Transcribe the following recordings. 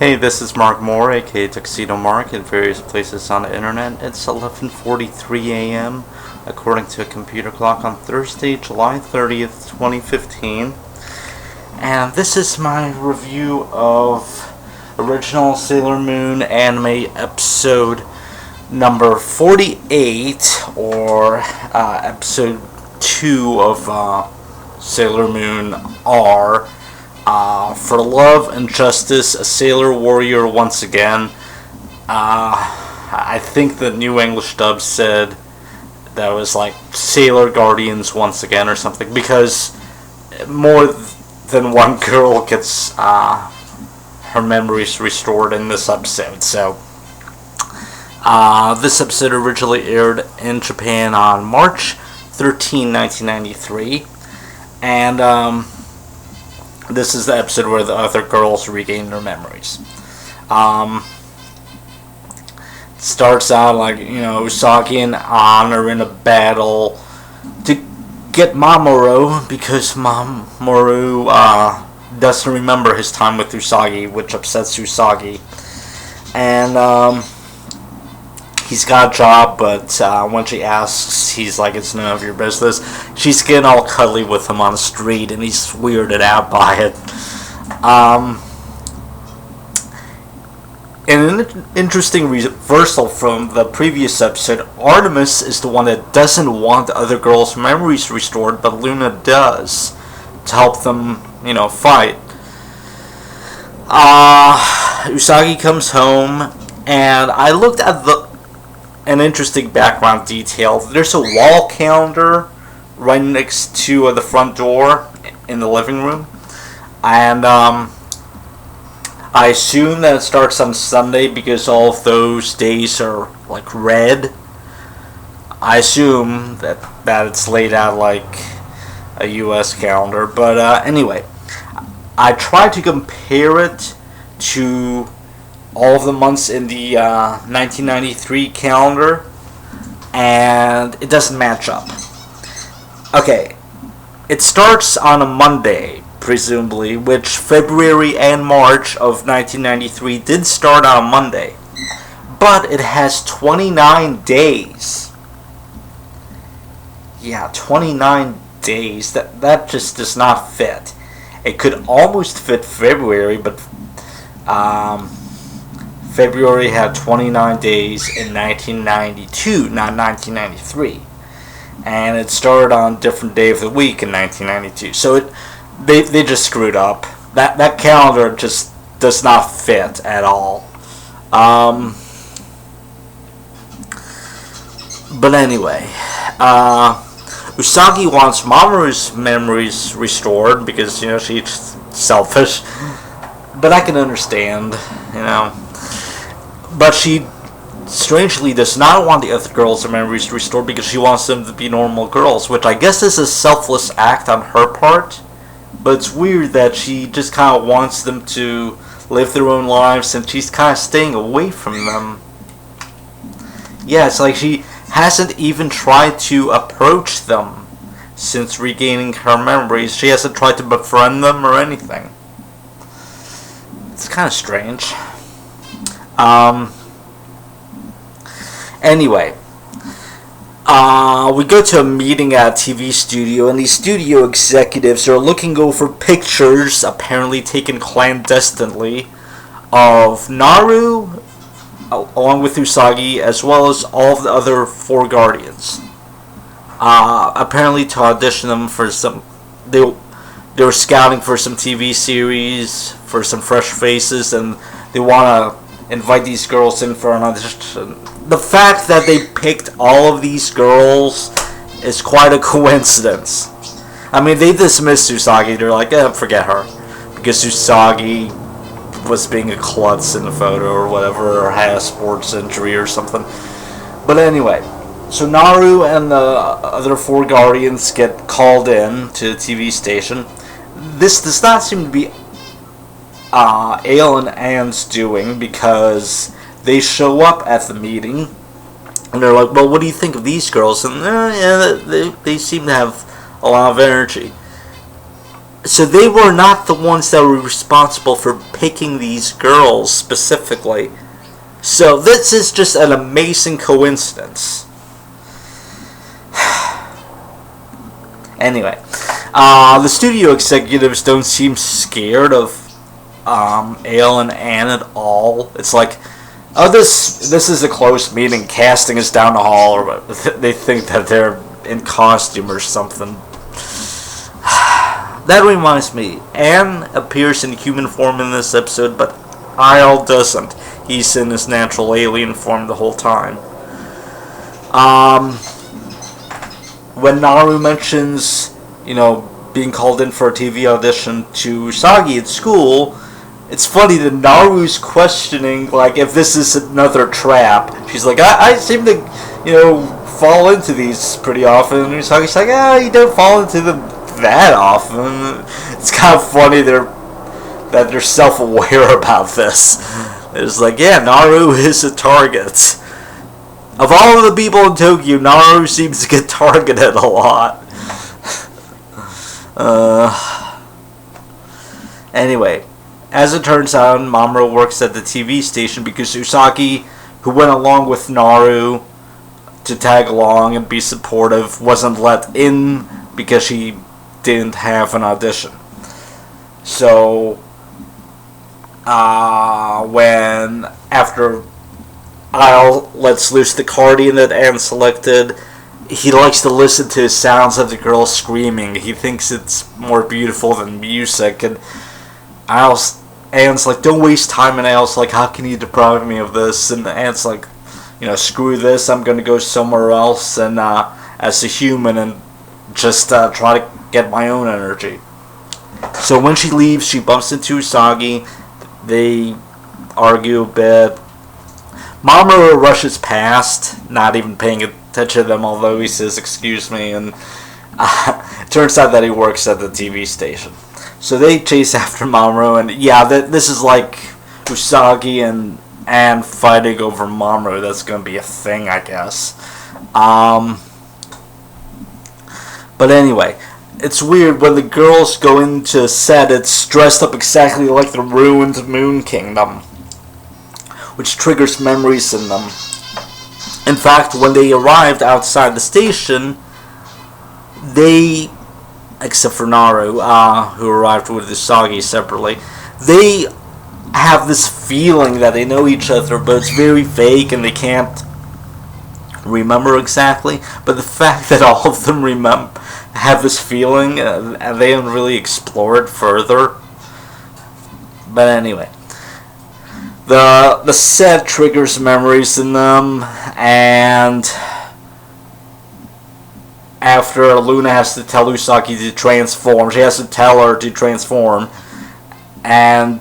Hey, this is Mark Moore, aka Tuxedo Mark, in various places on the internet. It's 11:43 a.m. according to a computer clock on Thursday, July 30th, 2015. And this is my review of original Sailor Moon anime episode number 48, or episode 2 of Sailor Moon R. For love and justice, a sailor warrior once again. I think the New English dub said that was like Sailor Guardians once again or something, because more than one girl gets her memories restored in this episode. So this episode originally aired in Japan on March 13, 1993, and this is the episode where the other girls regain their memories. Starts out like, Usagi and Ann are in a battle to get Mamoru, because Mamoru doesn't remember his time with Usagi, which upsets Usagi. And he's got a job, but when she asks, he's like, it's none of your business. She's getting all cuddly with him on the street, and he's weirded out by it. In an interesting reversal from the previous episode, Artemis is the one that doesn't want the other girls' memories restored, but Luna does, to help them, fight. Usagi comes home, and I looked at an interesting background detail. There's a wall calendar right next to the front door in the living room, and I assume that it starts on Sunday because all of those days are like red. I assume that it's laid out like a US calendar, but anyway, I tried to compare it to all of the months in the 1993 calendar, and it doesn't match up. Okay, it starts on a Monday, presumably, which February and March of 1993 did start on a Monday, but it has 29 days. Yeah, 29 days. That just does not fit. It could almost fit February, but February had 29 days in 1992, not 1993. And it started on a different day of the week in 1992. So they just screwed up. That calendar just does not fit at all. But anyway, Usagi wants Mamoru's memories restored because, she's selfish. But I can understand, But she strangely does not want the other girls' memories restored because she wants them to be normal girls, which I guess is a selfless act on her part. But it's weird that she just kind of wants them to live their own lives, and she's kind of staying away from them. Yeah, it's like she hasn't even tried to approach them since regaining her memories. She hasn't tried to befriend them or anything. It's kind of strange. Anyway, we go to a meeting at a TV studio, and these studio executives are looking over pictures, apparently taken clandestinely, of Naru, along with Usagi, as well as all of the other 4 Guardians. Apparently to audition them for some... They were scouting for some TV series, for some fresh faces, and they want to invite these girls in for an audition. The fact that they picked all of these girls is quite a coincidence. I mean, they dismissed Usagi. They're like, forget her. Because Usagi was being a klutz in the photo or whatever, or had a sports injury or something. But anyway, so Naru and the other 4 Guardians get called in to the TV station. This does not seem to be Ale and Ann's doing, because they show up at the meeting and they're like, well, what do you think of these girls? And they seem to have a lot of energy. So they were not the ones that were responsible for picking these girls specifically. So this is just an amazing coincidence. Anyway, the studio executives don't seem scared of Ale and Anne at all. It's like, oh, this is a close meeting. Casting is down the hall, or they think that they're in costume or something. That reminds me, Anne appears in human form in this episode, but Isle doesn't. He's in his natural alien form the whole time. When Naru mentions, being called in for a TV audition to Usagi at school, it's funny that Naru's questioning, like, if this is another trap. She's like, I seem to, fall into these pretty often. And Usagi's like, you don't fall into them that often. It's kind of funny that they're self-aware about this. It's like, yeah, Naru is a target. Of all of the people in Tokyo, Naru seems to get targeted a lot. Anyway, as it turns out, Mamoru works at the TV station because Usagi, who went along with Naru to tag along and be supportive, wasn't let in because she didn't have an audition. So, after Isle lets loose the Guardian that Anne selected, he likes to listen to the sounds of the girls screaming. He thinks it's more beautiful than music, and Anne's like, don't waste time, and Isle's like, how can you deprive me of this? And Anne's like, screw this, I'm gonna go somewhere else, and as a human, and just try to get my own energy. So when she leaves, she bumps into Usagi. They argue a bit. Mamoru rushes past, not even paying attention to them, although he says, excuse me, and it turns out that he works at the TV station. So they chase after Mamoru, and yeah, this is like Usagi and Anne fighting over Mamoru. That's going to be a thing, I guess. But anyway, it's weird when the girls go into set, it's dressed up exactly like the ruined Moon Kingdom, which triggers memories in them. In fact, when they arrived outside the station, they, except for Naru, who arrived with Usagi separately, they have this feeling that they know each other, but it's very vague and they can't remember exactly. But the fact that all of them have this feeling, and they haven't really explored further. But anyway, the set triggers memories in them, and after Luna has to tell Usagi to transform, she has to tell her to transform, and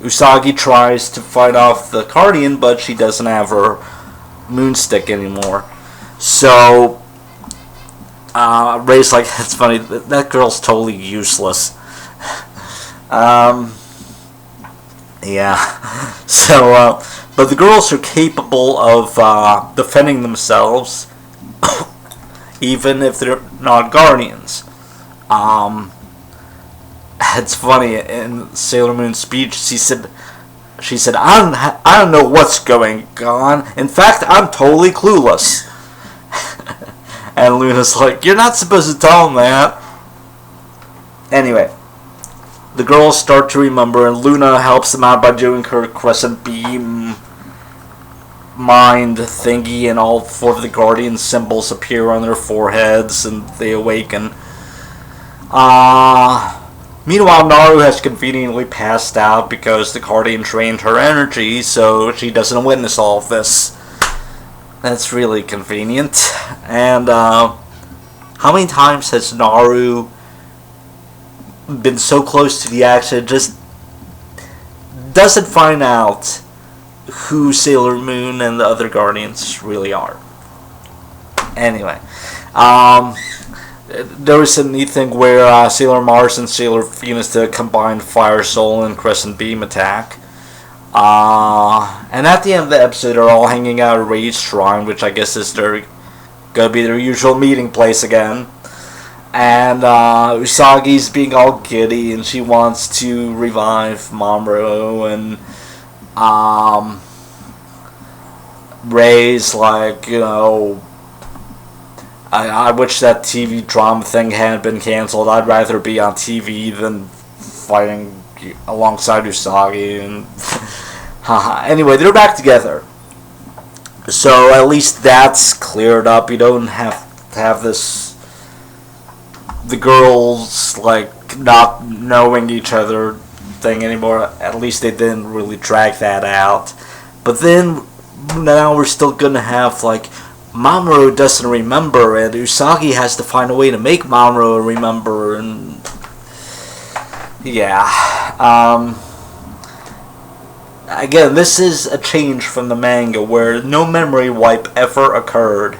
Usagi tries to fight off the Guardian, but she doesn't have her moonstick anymore. So Ray's like, it's funny, that girl's totally useless. Yeah. So, but the girls are capable of defending themselves, even if they're not Guardians. It's funny, in Sailor Moon's speech, she said, I don't know what's going on. In fact, I'm totally clueless. And Luna's like, you're not supposed to tell him that. Anyway, the girls start to remember, and Luna helps them out by doing her crescent beam mind thingy, and all four of the Guardian symbols appear on their foreheads, and they awaken. Meanwhile, Naru has conveniently passed out because the Guardian drained her energy, so she doesn't witness all of this. That's really convenient. And how many times has Naru been so close to the accident, just doesn't find out who Sailor Moon and the other Guardians really are? Anyway, there was a neat thing where Sailor Mars and Sailor Venus did a combined Fire Soul and Crescent Beam attack. And at the end of the episode, they're all hanging out at Ray's Shrine, which I guess is gonna be their usual meeting place again. And Usagi's being all giddy, and she wants to revive Mamoru, and Rei's like, I wish that TV drama thing hadn't been canceled. I'd rather be on TV than fighting alongside Usagi. And anyway, they're back together. So at least that's cleared up. You don't have to have this, the girls like not knowing each other thing anymore. At least they didn't really drag that out. But then now we're still gonna have like Mamoru doesn't remember, and Usagi has to find a way to make Mamoru remember, and yeah. Again, this is a change from the manga where no memory wipe ever occurred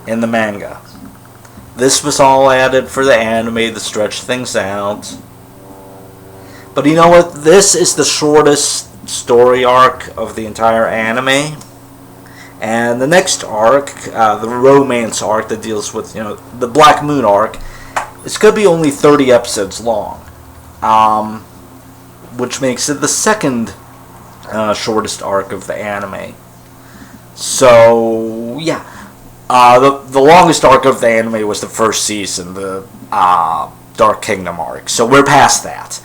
in the manga. This was all added for the anime to stretch things out. But you know what? This is the shortest story arc of the entire anime. And the next arc, the romance arc that deals with, the Black Moon arc, it's going to be only 30 episodes long. Which makes it the second shortest arc of the anime. So, yeah. The longest arc of the anime was the first season, the Dark Kingdom arc. So we're past that.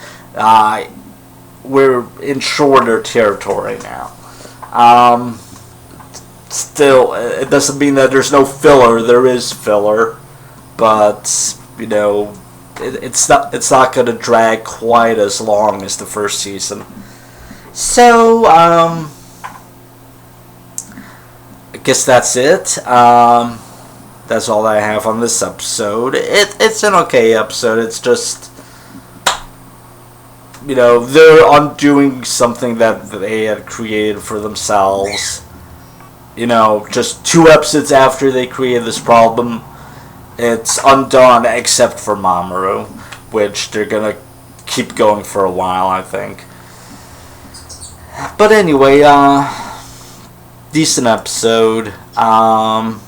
We're in shorter territory now. Still, it doesn't mean that there's no filler. There is filler, but it's not going to drag quite as long as the first season. So, I guess that's it. That's all I have on this episode. It's an okay episode. It's just, they're undoing something that they had created for themselves. Just 2 episodes after they created this problem, it's undone except for Mamoru, which they're gonna keep going for a while, I think. But anyway, decent episode. And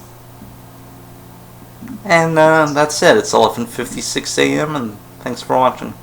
that's it. It's 11:56 a.m. and thanks for watching.